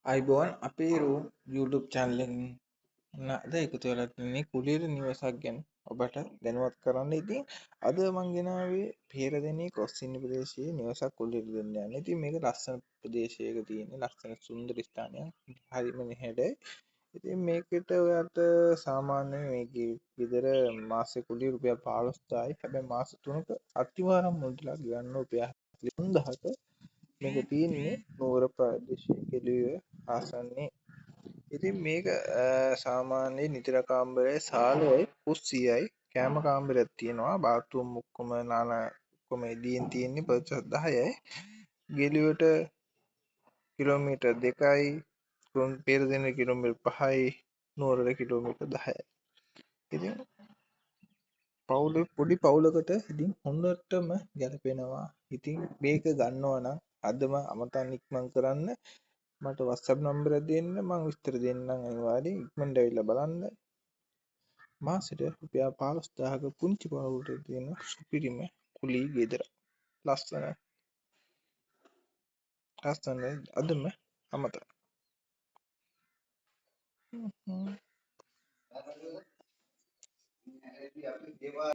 අයිබෝන් අපේ YouTube channel එකෙන් අද එකතු වෙලා තින්නේ කුලීර නිවසක් ගැන ඔබට දැනුවත් කරන්න. ඉතින් අද මං ගෙනාවේ පේරදෙණිය කොස්සින්නි ප්‍රදේශයේ නිවසක් කුලීර දෙන්න යන. ඉතින් මේක ලස්සන ප්‍රදේශයක තියෙන ලස්සන සුන්දර ස්ථානයක්. හරිම නිහඬයි. ඉතින් මේකට ඔයාට සාමාන්‍යයෙන් මේකේ ගෙදර මාසෙ කුලිය රුපියල් 15000යි. හැබැයි මාස 3ක අතිවාරම් මුදලක් ගෙවන්න රුපියල් 3000ක මේක තියෙන්නේ නුවර ප්‍රදේශයේ කෙළුවේ ආසන්නයේ. ඉතින් මේක සාමාන්‍යයෙන් නිතිර කාමරයයි සාලයයි කුස්සියයි කෑම කාමරයක් තියෙනවා. බාත්රූම් ඔක්කොම ඔක්කොම එළියෙන් තියෙන්නේ ප්‍රතිශත 10යි. ගෙළුවට කිලෝමීටර් 2යි, පේරදෙණිය කිලෝමීටර් 5යි, නුවරට කිලෝමීටර් 10යි. ඉතින් පොඩි පවුලකට ඉතින් හොඳටම ගැලපෙනවා. ඉතින් මේක ගන්නවා නම් අදම අමතන්න ඉක්මන් කරන්න. මට WhatsApp නම්බරයක් දෙන්න, මම විස්තර දෙන්නම්. අනිවාර්යෙන් ඉක්මනට ඇවිල්ලා බලන්න. මාසෙට රුපියල් 15000ක පුංචි පවුලකට තියෙන සුපිරිම කුලී ගෙදර. ලස්සනයි. අදම අමතන්න.